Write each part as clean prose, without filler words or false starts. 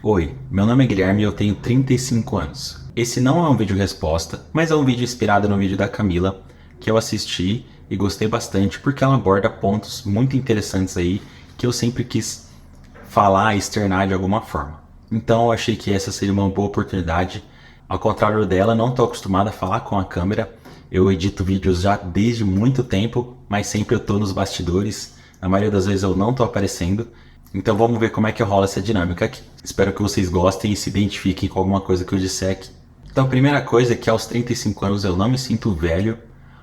Oi, meu nome é Guilherme e eu tenho 35 anos. Esse não é um vídeo resposta, mas é um vídeo inspirado no vídeo da Camila, que eu assisti e gostei bastante porque ela aborda pontos muito interessantes aí que eu sempre quis falar e externar de alguma forma. Então eu achei que essa seria uma boa oportunidade. Ao contrário dela, não estou acostumado a falar com a câmera. Eu edito vídeos já desde muito tempo, mas sempre eu estou nos bastidores. Na maioria das vezes eu não estou aparecendo. Então vamos ver como é que rola essa dinâmica aqui. Espero que vocês gostem e se identifiquem com alguma coisa que eu disser aqui. Então a primeira coisa é que aos 35 anos eu não me sinto velho.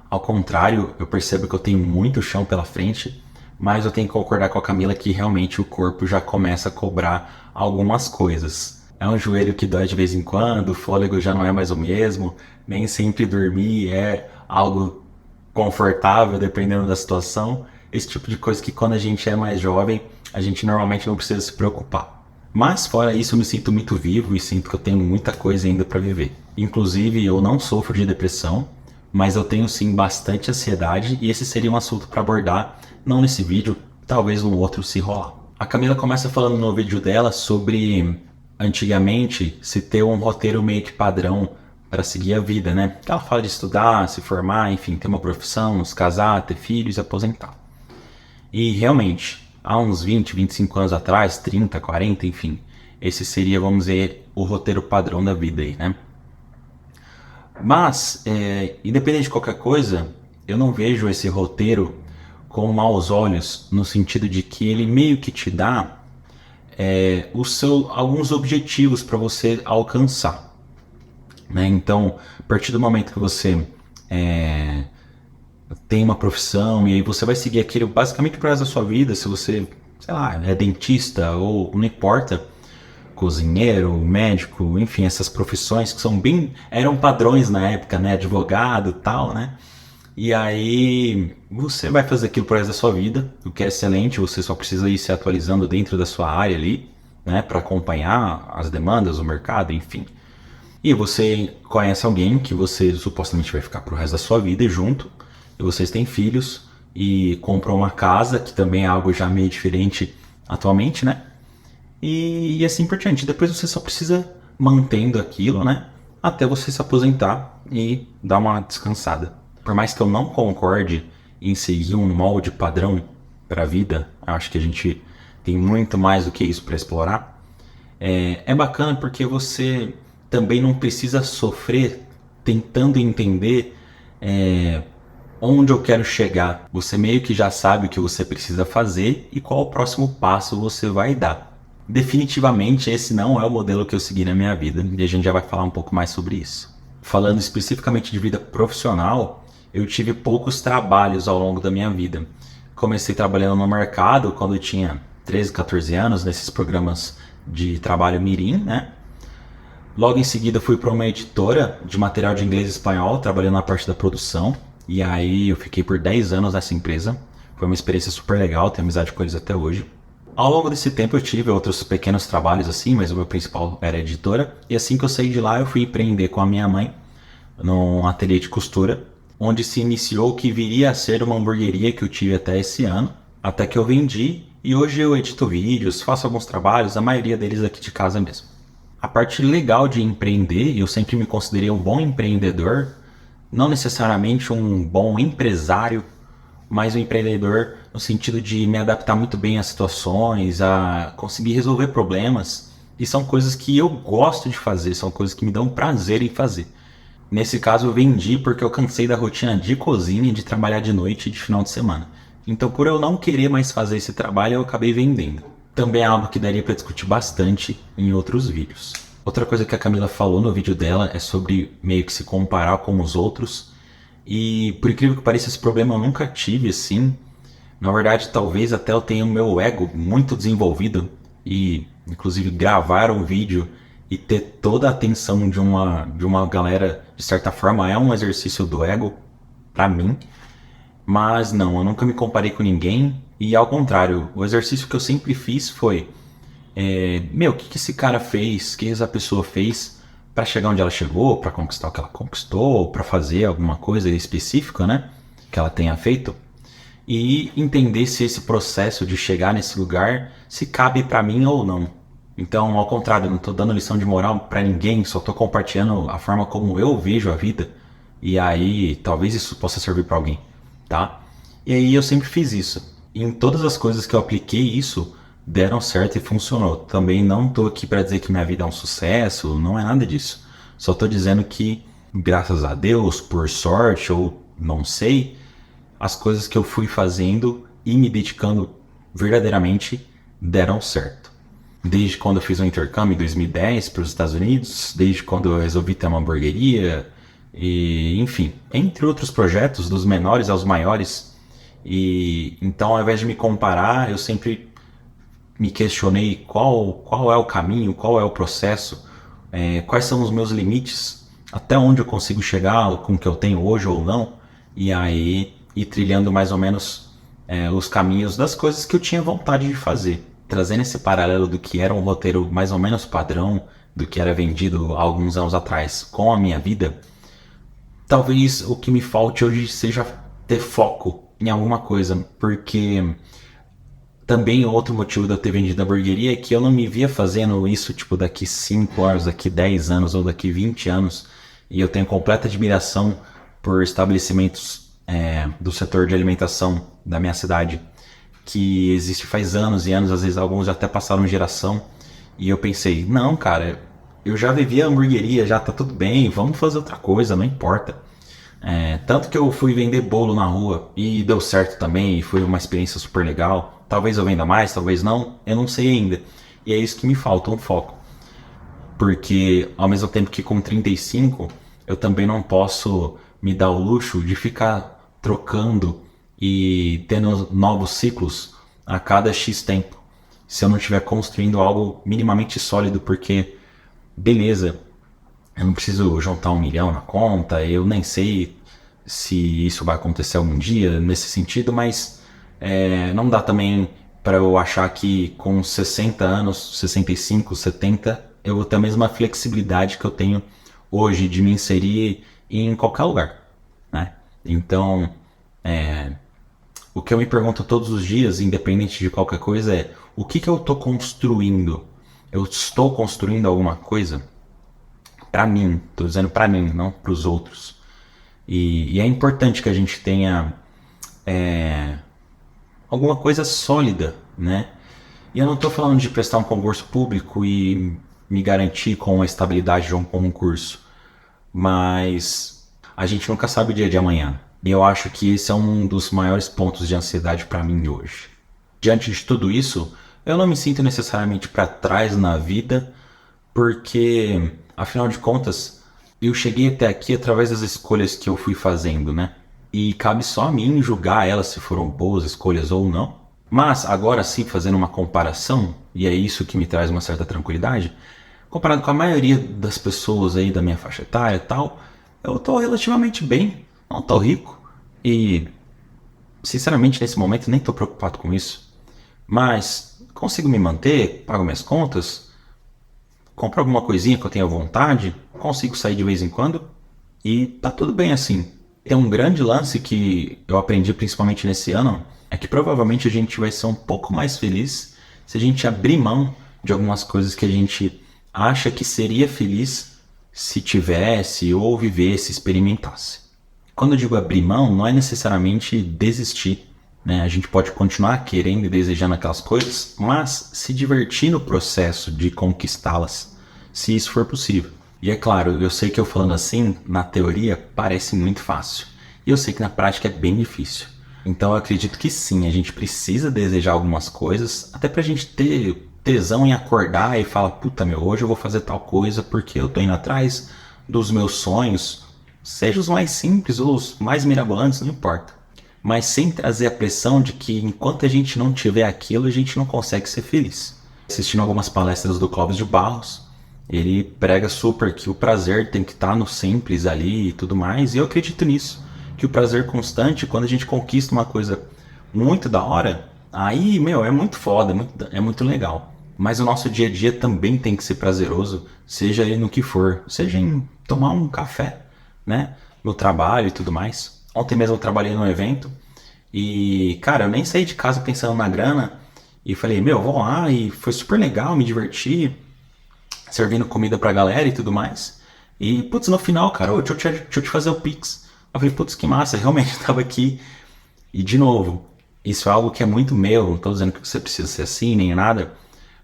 Ao contrário, eu percebo que eu tenho muito chão pela frente, mas eu tenho que concordar com a Camila que realmente o corpo já começa a cobrar algumas coisas. É um joelho que dói de vez em quando, o fôlego já não é mais o mesmo, nem sempre dormir é algo confortável dependendo da situação. Esse tipo de coisa que quando a gente é mais jovem, a gente normalmente não precisa se preocupar. Mas fora isso, eu me sinto muito vivo e sinto que eu tenho muita coisa ainda para viver. Inclusive, eu não sofro de depressão, mas eu tenho sim bastante ansiedade e esse seria um assunto para abordar, não nesse vídeo, talvez no outro se rolar. A Camila começa falando no vídeo dela sobre antigamente se ter um roteiro meio que padrão para seguir a vida, né? Ela fala de estudar, se formar, enfim, ter uma profissão, se casar, ter filhos e aposentar. E realmente, há uns 20, 25 anos atrás, 30, 40, enfim, esse seria, vamos dizer, o roteiro padrão da vida aí, né? Mas, independente de qualquer coisa, eu não vejo esse roteiro com maus olhos, no sentido de que ele meio que te dá alguns objetivos para você alcançar. Né? Então, a partir do momento que você tem uma profissão e aí você vai seguir aquilo basicamente para resto da sua vida, se você, sei lá, é dentista ou não importa, cozinheiro, médico, enfim, essas profissões que são bem, eram padrões na época, né, advogado, tal, né? E aí você vai fazer aquilo pro resto da sua vida, o que é excelente, você só precisa ir se atualizando dentro da sua área ali, né, para acompanhar as demandas, o mercado, enfim. E você conhece alguém que você supostamente vai ficar pro resto da sua vida junto, e vocês têm filhos e compram uma casa, que também é algo já meio diferente atualmente, né? E assim por diante. Depois você só precisa mantendo aquilo, né? Até você se aposentar e dar uma descansada. Por mais que eu não concorde em seguir um molde padrão para a vida, acho que a gente tem muito mais do que isso para explorar. É bacana porque você também não precisa sofrer tentando entender onde eu quero chegar. Você meio que já sabe o que você precisa fazer e qual o próximo passo você vai dar. Definitivamente esse não é o modelo que eu segui na minha vida e a gente já vai falar um pouco mais sobre isso. Falando especificamente de vida profissional, eu tive poucos trabalhos ao longo da minha vida. Comecei trabalhando no mercado quando eu tinha 13, 14 anos, nesses programas de trabalho mirim, né? Logo em seguida fui para uma editora de material de inglês e espanhol, trabalhando na parte da produção. E aí eu fiquei por 10 anos nessa empresa. Foi uma experiência super legal, tenho amizade com eles até hoje. Ao longo desse tempo eu tive outros pequenos trabalhos assim, mas o meu principal era editora. E assim que eu saí de lá eu fui empreender com a minha mãe num ateliê de costura, onde se iniciou o que viria a ser uma hamburgueria que eu tive até esse ano, até que eu vendi e hoje eu edito vídeos, faço alguns trabalhos, a maioria deles aqui de casa mesmo. A parte legal de empreender, eu sempre me considerei um bom empreendedor, não necessariamente um bom empresário, mas um empreendedor no sentido de me adaptar muito bem às situações, a conseguir resolver problemas. E são coisas que eu gosto de fazer, são coisas que me dão prazer em fazer. Nesse caso eu vendi porque eu cansei da rotina de cozinha e de trabalhar de noite e de final de semana. Então por eu não querer mais fazer esse trabalho eu acabei vendendo. Também é algo que daria para discutir bastante em outros vídeos. Outra coisa que a Camila falou no vídeo dela é sobre meio que se comparar com os outros. E por incrível que pareça, esse problema eu nunca tive assim. Na verdade, talvez até eu tenha o meu ego muito desenvolvido e, inclusive, gravar um vídeo e ter toda a atenção de uma galera, de certa forma, é um exercício do ego pra mim. Mas não, eu nunca me comparei com ninguém e, ao contrário, o exercício que eu sempre fiz foi o que esse cara fez, o que essa pessoa fez para chegar onde ela chegou, para conquistar o que ela conquistou, para fazer alguma coisa específica, né, que ela tenha feito, e entender se esse processo de chegar nesse lugar se cabe para mim ou não. Então, ao contrário, eu não tô dando lição de moral pra ninguém, só tô compartilhando a forma como eu vejo a vida. E aí, talvez isso possa servir pra alguém, tá? E aí eu sempre fiz isso. E em todas as coisas que eu apliquei isso, deram certo e funcionou. Também não tô aqui pra dizer que minha vida é um sucesso, não é nada disso. Só tô dizendo que, graças a Deus, por sorte ou não sei, as coisas que eu fui fazendo e me dedicando verdadeiramente deram certo. Desde quando eu fiz um intercâmbio em 2010 para os Estados Unidos, desde quando eu resolvi ter uma hamburgueria, e enfim, entre outros projetos, dos menores aos maiores. E então, ao invés de me comparar, eu sempre me questionei qual é o caminho, qual é o processo, quais são os meus limites, até onde eu consigo chegar com o que eu tenho hoje ou não, e aí ir trilhando mais ou menos os caminhos das coisas que eu tinha vontade de fazer, trazendo esse paralelo do que era um roteiro mais ou menos padrão, do que era vendido há alguns anos atrás com a minha vida. Talvez o que me falte hoje seja ter foco em alguma coisa, porque também outro motivo de eu ter vendido a hamburgueria é que eu não me via fazendo isso tipo daqui 5 anos, daqui 10 anos ou daqui 20 anos. E eu tenho completa admiração por estabelecimentos do setor de alimentação da minha cidade que existe faz anos e anos, às vezes alguns já até passaram geração. E eu pensei, não, cara, eu já vivi a hamburgueria, já tá tudo bem, vamos fazer outra coisa, não importa. Tanto que eu fui vender bolo na rua e deu certo também, e foi uma experiência super legal. Talvez eu venda mais, talvez não, eu não sei ainda. E é isso que me falta, um foco. Porque ao mesmo tempo que com 35, eu também não posso me dar o luxo de ficar trocando e tendo novos ciclos a cada X tempo. Se eu não estiver construindo algo minimamente sólido, porque beleza, eu não preciso juntar 1 milhão na conta, eu nem sei se isso vai acontecer algum dia nesse sentido, mas não dá também para eu achar que com 60 anos, 65, 70, eu vou ter a mesma flexibilidade que eu tenho hoje de me inserir em qualquer lugar, né? Então, o que eu me pergunto todos os dias, independente de qualquer coisa, é o que eu estou construindo? Eu estou construindo alguma coisa? Para mim, tô dizendo para mim, não para os outros. E é importante que a gente tenha alguma coisa sólida, né? E eu não estou falando de prestar um concurso público e me garantir com a estabilidade de um concurso, mas a gente nunca sabe o dia de amanhã. E eu acho que esse é um dos maiores pontos de ansiedade para mim hoje. Diante de tudo isso, eu não me sinto necessariamente para trás na vida, porque, afinal de contas, eu cheguei até aqui através das escolhas que eu fui fazendo, né? E cabe só a mim julgar elas se foram boas escolhas ou não. Mas agora sim, fazendo uma comparação, e é isso que me traz uma certa tranquilidade, comparado com a maioria das pessoas aí da minha faixa etária e tal, eu tô relativamente bem, não tô rico. E, sinceramente, nesse momento nem tô preocupado com isso. Mas consigo me manter, pago minhas contas, compro alguma coisinha que eu tenha vontade, consigo sair de vez em quando e tá tudo bem assim. Tem um grande lance que eu aprendi principalmente nesse ano, é que provavelmente a gente vai ser um pouco mais feliz se a gente abrir mão de algumas coisas que a gente acha que seria feliz se tivesse ou vivesse, experimentasse. Quando eu digo abrir mão, não é necessariamente desistir, né? A gente pode continuar querendo e desejando aquelas coisas, mas se divertir no processo de conquistá-las, se isso for possível. E é claro, eu sei que eu falando assim, na teoria, parece muito fácil. E eu sei que na prática é bem difícil. Então eu acredito que sim, a gente precisa desejar algumas coisas, até pra gente ter tesão em acordar e falar, puta meu, hoje eu vou fazer tal coisa porque eu tô indo atrás dos meus sonhos, seja os mais simples ou os mais mirabolantes, não importa. Mas sem trazer a pressão de que enquanto a gente não tiver aquilo, a gente não consegue ser feliz. Assistindo algumas palestras do Clóvis de Barros, ele prega super que o prazer tem que estar no simples ali e tudo mais, e eu acredito nisso. Que o prazer constante, quando a gente conquista uma coisa muito da hora, aí, meu, é muito foda, é muito legal. Mas o nosso dia a dia também tem que ser prazeroso, seja ele no que for, seja em tomar um café, né, no trabalho e tudo mais. Ontem mesmo eu trabalhei num evento e, cara, eu nem saí de casa pensando na grana E falei, meu, vou lá, e foi super legal, me diverti, servindo comida pra galera e tudo mais. E, putz, no final, cara, ô, deixa eu te fazer o Pix. Eu falei, putz, que massa, realmente eu tava aqui. E, de novo, isso é algo que é muito meu, não tô dizendo que você precisa ser assim, nem nada,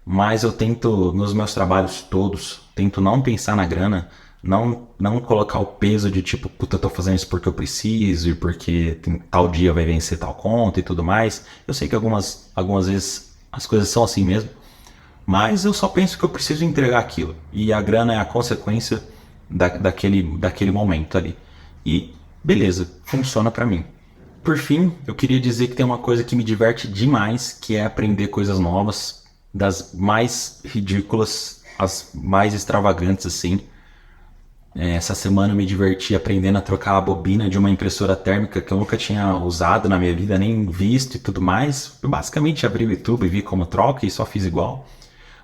mas eu tento, nos meus trabalhos todos, tento não pensar na grana, não colocar o peso de tipo, puta, eu tô fazendo isso porque eu preciso e porque tal dia vai vencer tal conta e tudo mais. Eu sei que algumas vezes as coisas são assim mesmo, mas eu só penso que eu preciso entregar aquilo. E a grana é a consequência daquele momento ali. E beleza, funciona pra mim. Por fim, eu queria dizer que tem uma coisa que me diverte demais, que é aprender coisas novas, das mais ridículas às mais extravagantes assim. Essa semana eu me diverti aprendendo a trocar a bobina de uma impressora térmica que eu nunca tinha usado na minha vida, nem visto e tudo mais. Eu basicamente abri o YouTube e vi como troca e só fiz igual.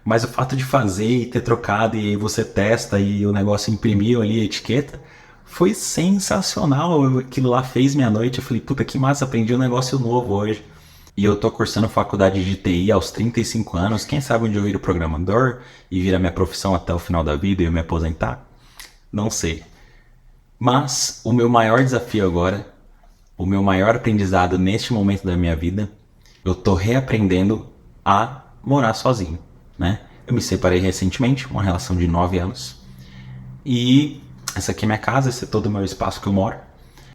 Mas o fato de fazer e ter trocado e aí você testa e o negócio imprimiu ali a etiqueta, foi sensacional. Aquilo lá fez minha noite. Eu falei, puta que massa, aprendi um negócio novo hoje. E eu tô cursando faculdade de TI aos 35 anos. Quem sabe onde eu viro programador e vira minha profissão até o final da vida e eu me aposentar? Não sei. Mas o meu maior desafio agora, o meu maior aprendizado neste momento da minha vida, eu tô reaprendendo a morar sozinho, né? Eu me separei recentemente, uma relação de 9 anos. E essa aqui é minha casa, esse é todo o meu espaço que eu moro.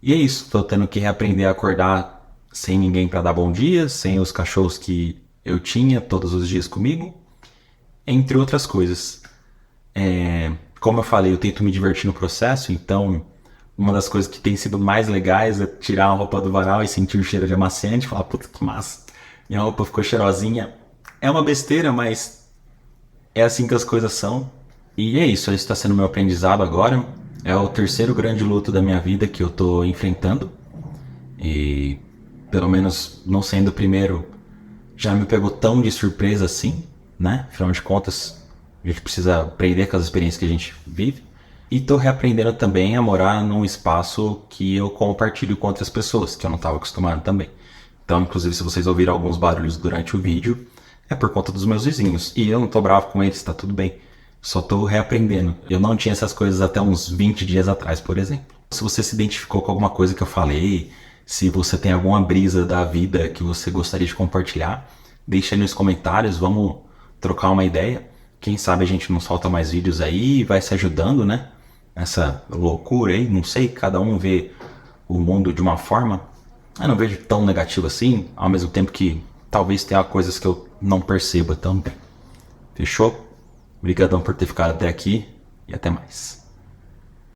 E é isso, tô tendo que reaprender a acordar sem ninguém para dar bom dia, sem os cachorros que eu tinha todos os dias comigo, entre outras coisas. Como eu falei, eu tento me divertir no processo, então uma das coisas que tem sido mais legais é tirar a roupa do varal e sentir o cheiro de amaciante e falar, puta que massa, minha roupa ficou cheirosinha. É uma besteira, mas é assim que as coisas são. E é isso está sendo meu aprendizado agora. É o terceiro grande luto da minha vida que eu tô enfrentando. E pelo menos não sendo o primeiro, já me pegou tão de surpresa assim, né? Afinal de contas, a gente precisa aprender com as experiências que a gente vive. E tô reaprendendo também a morar num espaço que eu compartilho com outras pessoas, que eu não estava acostumado também. Então, inclusive, se vocês ouviram alguns barulhos durante o vídeo, é por conta dos meus vizinhos. E eu não tô bravo com eles, tá tudo bem. Só tô reaprendendo. Eu não tinha essas coisas até uns 20 dias atrás, por exemplo. Se você se identificou com alguma coisa que eu falei, se você tem alguma brisa da vida que você gostaria de compartilhar, deixa aí nos comentários, vamos trocar uma ideia. Quem sabe a gente não solta mais vídeos aí e vai se ajudando, né? Essa loucura aí, não sei, cada um vê o mundo de uma forma. Eu não vejo tão negativo assim, ao mesmo tempo que talvez tenha coisas que eu não perceba também. Fechou? Obrigadão por ter ficado até aqui e até mais.